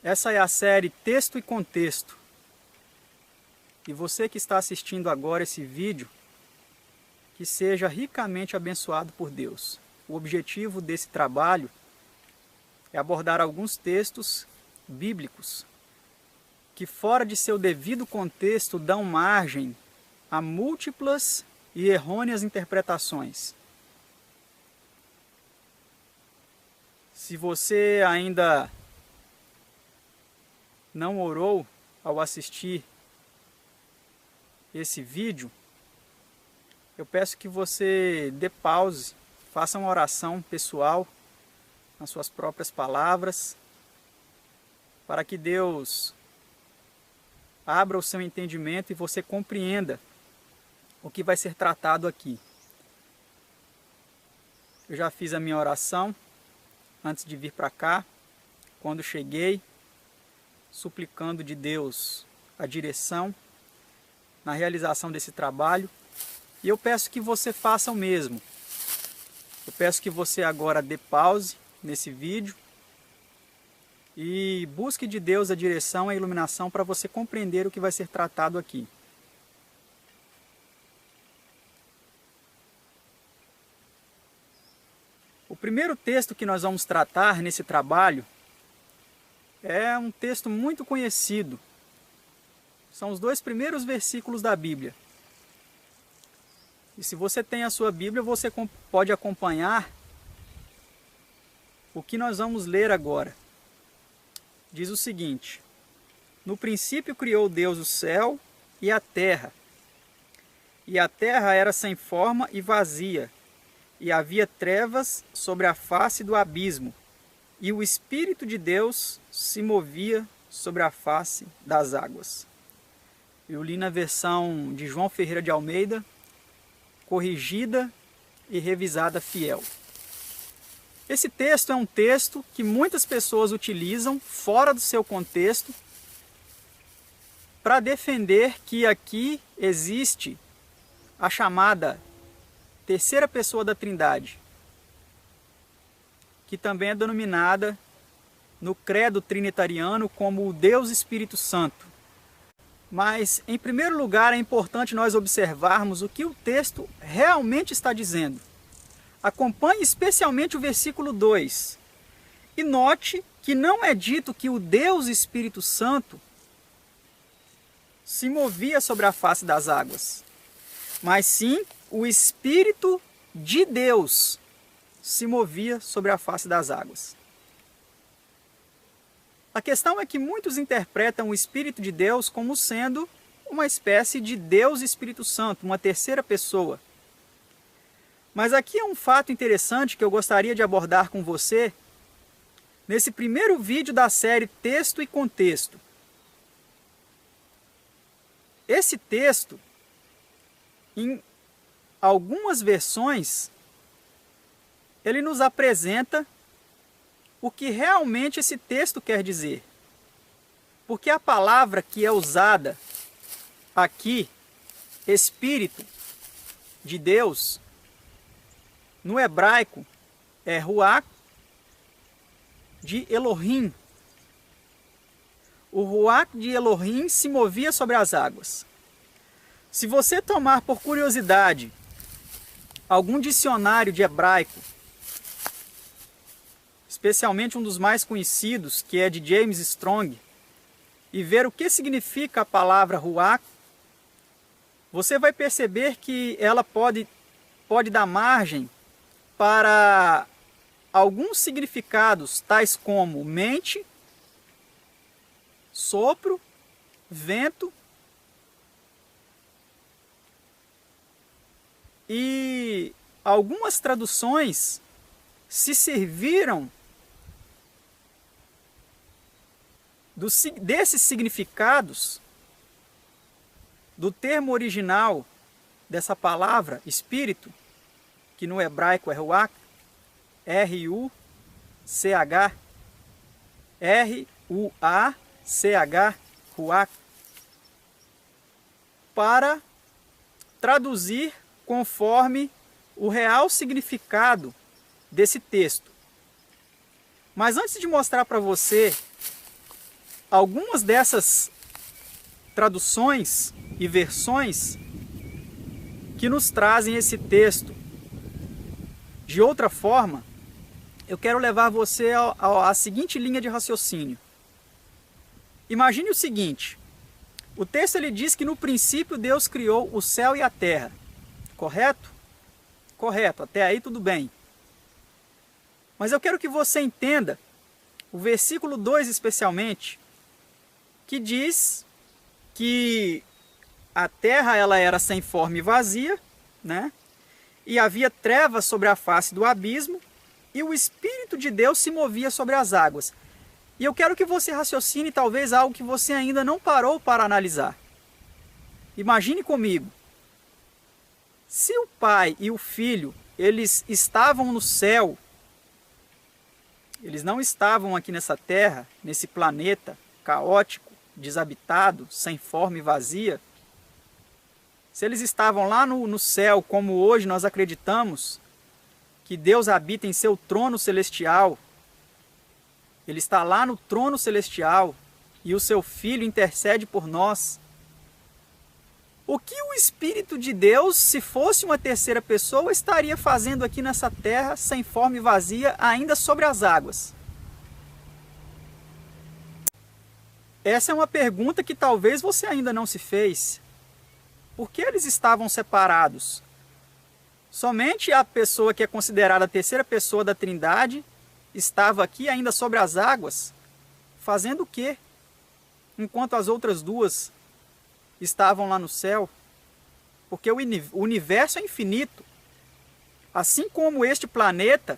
Essa é a série Texto e Contexto. E você que está assistindo agora esse vídeo, que seja ricamente abençoado por Deus. O objetivo desse trabalho é abordar alguns textos bíblicos que, fora de seu devido contexto, dão margem a múltiplas e errôneas interpretações. Se você ainda não orou ao assistir esse vídeo, eu peço que você dê pause, faça uma oração pessoal, nas suas próprias palavras, para que Deus abra o seu entendimento e você compreenda o que vai ser tratado aqui. Eu já fiz a minha oração antes de vir para cá, quando cheguei, suplicando de Deus a direção na realização desse trabalho, e eu peço que você faça o mesmo. Eu peço que você agora dê pause nesse vídeo e busque de Deus a direção e a iluminação para você compreender o que vai ser tratado aqui. O primeiro texto que nós vamos tratar nesse trabalho é um texto muito conhecido. São os 2 primeiros versículos da Bíblia. E se você tem a sua Bíblia, você pode acompanhar o que nós vamos ler agora. Diz o seguinte: no princípio criou Deus o céu e a terra era sem forma e vazia, e havia trevas sobre a face do abismo, e o Espírito de Deus se movia sobre a face das águas. Eu li na versão de João Ferreira de Almeida, corrigida e revisada fiel. Esse texto é um texto que muitas pessoas utilizam fora do seu contexto para defender que aqui existe a chamada terceira pessoa da Trindade, que também é denominada no credo trinitariano como o Deus Espírito Santo. Mas, em primeiro lugar, é importante nós observarmos o que o texto realmente está dizendo. Acompanhe especialmente o versículo 2. E note que não é dito que o Deus Espírito Santo se movia sobre a face das águas, mas sim o Espírito de Deus se movia sobre a face das águas. A questão é que muitos interpretam o Espírito de Deus como sendo uma espécie de Deus Espírito Santo, uma terceira pessoa. Mas aqui é um fato interessante que eu gostaria de abordar com você nesse primeiro vídeo da série Texto e Contexto. Esse texto, em algumas versões, ele nos apresenta o que realmente esse texto quer dizer. Porque a palavra que é usada aqui, Espírito de Deus, no hebraico é Ruach de Elohim. O Ruach de Elohim se movia sobre as águas. Se você tomar por curiosidade algum dicionário de hebraico, especialmente um dos mais conhecidos, que é de James Strong, e ver o que significa a palavra Ruach, você vai perceber que ela pode dar margem para alguns significados, tais como mente, sopro, vento, e algumas traduções se serviram desses significados, do termo original dessa palavra, espírito, que no hebraico é Ruach, R-U-C-H, R-U-A-C-H, Ruach, para traduzir conforme o real significado desse texto. Mas antes de mostrar para você algumas dessas traduções e versões que nos trazem esse texto. De outra forma, eu quero levar você à seguinte linha de raciocínio. Imagine o seguinte: o texto ele diz que no princípio Deus criou o céu e a terra. Correto? Correto, até aí tudo bem. Mas eu quero que você entenda o versículo 2 especialmente, que diz que a terra ela era sem forma e vazia, né? E havia trevas sobre a face do abismo, e o Espírito de Deus se movia sobre as águas. E eu quero que você raciocine talvez algo que você ainda não parou para analisar. Imagine comigo. Se o Pai e o Filho, eles estavam no céu, eles não estavam aqui nessa terra, nesse planeta caótico, desabitado, sem forma e vazia. Se eles estavam lá no céu, como hoje nós acreditamos, que Deus habita em seu trono celestial, Ele está lá no trono celestial e o seu Filho intercede por nós. O que o Espírito de Deus, se fosse uma terceira pessoa, estaria fazendo aqui nessa terra, sem forma e vazia, ainda sobre as águas? Essa é uma pergunta que talvez você ainda não se fez. Por que eles estavam separados? Somente a pessoa que é considerada a terceira pessoa da Trindade estava aqui ainda sobre as águas, fazendo o quê? Enquanto as outras duas estavam lá no céu. Porque o universo é infinito. Assim como este planeta,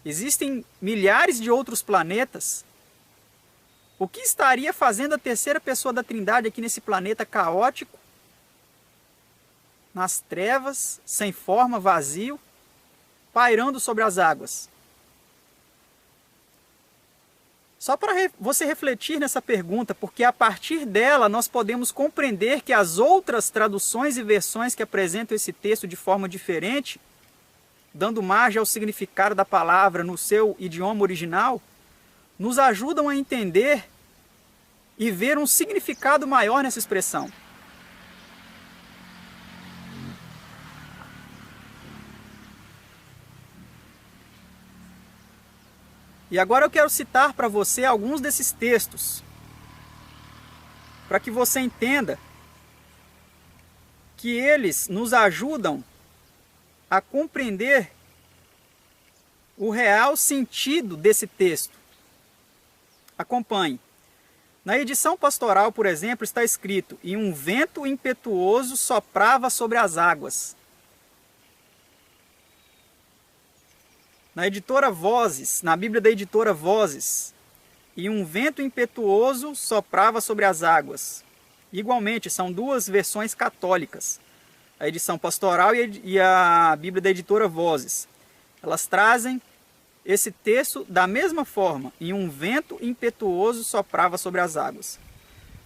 existem milhares de outros planetas. O que estaria fazendo a terceira pessoa da Trindade aqui nesse planeta caótico, nas trevas, sem forma, vazio, pairando sobre as águas? Só para você refletir nessa pergunta, porque a partir dela nós podemos compreender que as outras traduções e versões que apresentam esse texto de forma diferente, dando margem ao significado da palavra no seu idioma original, nos ajudam a entender e ver um significado maior nessa expressão. E agora eu quero citar para você alguns desses textos, para que você entenda que eles nos ajudam a compreender o real sentido desse texto. Acompanhe. Na edição pastoral, por exemplo, está escrito: "E um vento impetuoso soprava sobre as águas". Na editora Vozes, na Bíblia da editora Vozes, "E um vento impetuoso soprava sobre as águas". Igualmente, são duas versões católicas, a edição pastoral e a Bíblia da editora Vozes. Elas trazem esse texto da mesma forma: "E um vento impetuoso soprava sobre as águas".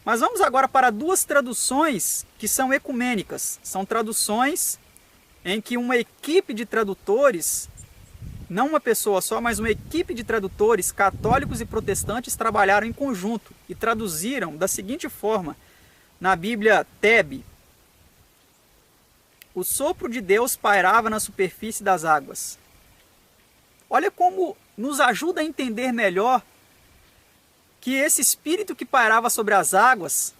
Mas vamos agora para duas traduções que são ecumênicas. São traduções em que uma equipe de tradutores, não uma pessoa só, mas uma equipe de tradutores católicos e protestantes trabalharam em conjunto e traduziram da seguinte forma na Bíblia TEB: "O sopro de Deus pairava na superfície das águas". Olha como nos ajuda a entender melhor que esse espírito que pairava sobre as águas,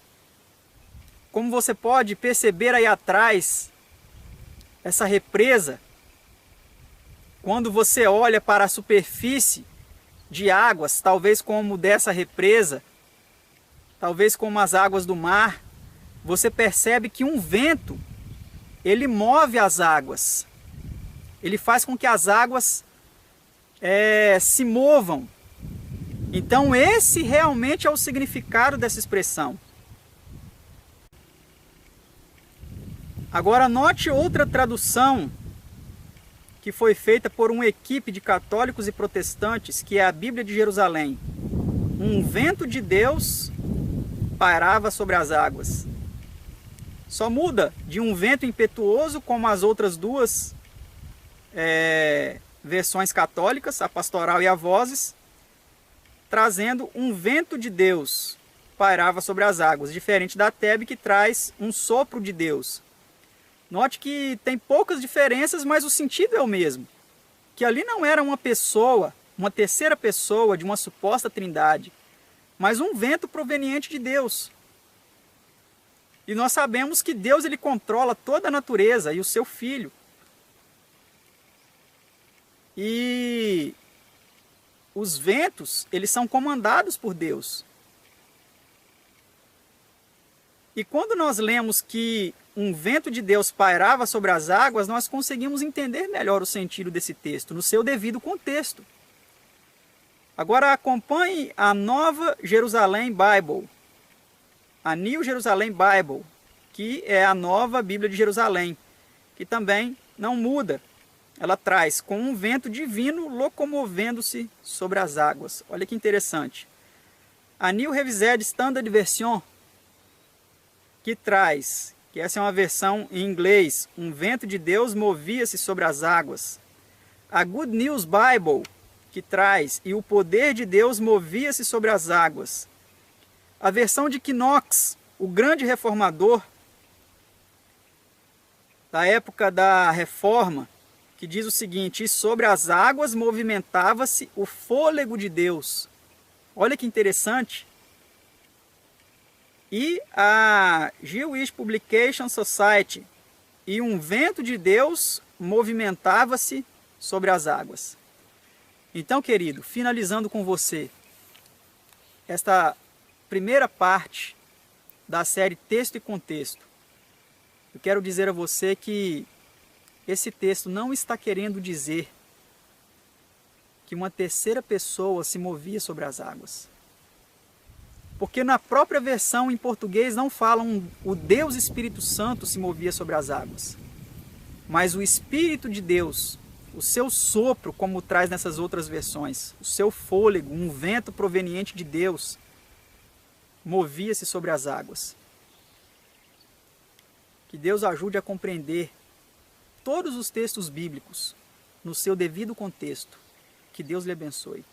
como você pode perceber aí atrás, essa represa, quando você olha para a superfície de águas, talvez como dessa represa, talvez como as águas do mar, você percebe que um vento, ele move as águas. Ele faz com que as águas se movam. Então esse realmente é o significado dessa expressão. Agora note outra tradução que foi feita por uma equipe de católicos e protestantes, que é a Bíblia de Jerusalém. "Um vento de Deus pairava sobre as águas". Só muda de "um vento impetuoso", como as outras duas versões católicas, a pastoral e a Vozes, trazendo "um vento de Deus". pairava sobre as águas, diferente da Tebe, que traz um sopro de Deus. Note que tem poucas diferenças, mas o sentido é o mesmo. Que ali não era uma pessoa, uma terceira pessoa de uma suposta trindade, mas um vento proveniente de Deus. E nós sabemos que Deus ele controla toda a natureza e o seu Filho. E os ventos, eles são comandados por Deus. E quando nós lemos que um vento de Deus pairava sobre as águas, nós conseguimos entender melhor o sentido desse texto, no seu devido contexto. Agora acompanhe a Nova Jerusalém Bible, a New Jerusalem Bible, que é a nova Bíblia de Jerusalém, que também não muda. Ela traz com um vento divino locomovendo-se sobre as águas. Olha que interessante. A New Revised Standard Version, que traz, que essa é uma versão em inglês, um vento de Deus movia-se sobre as águas. A Good News Bible, que traz, e o poder de Deus movia-se sobre as águas. A versão de Knox, o grande reformador, da época da Reforma, que diz o seguinte: e sobre as águas movimentava-se o fôlego de Deus. Olha que interessante. E a Jewish Publication Society, e um vento de Deus movimentava-se sobre as águas. Então, querido, finalizando com você, esta primeira parte da série Texto e Contexto, eu quero dizer a você que esse texto não está querendo dizer que uma terceira pessoa se movia sobre as águas. Porque na própria versão em português não falam o Deus Espírito Santo se movia sobre as águas. Mas o Espírito de Deus, o seu sopro, como traz nessas outras versões, o seu fôlego, um vento proveniente de Deus, movia-se sobre as águas. Que Deus ajude a compreender todos os textos bíblicos no seu devido contexto. Que Deus lhe abençoe.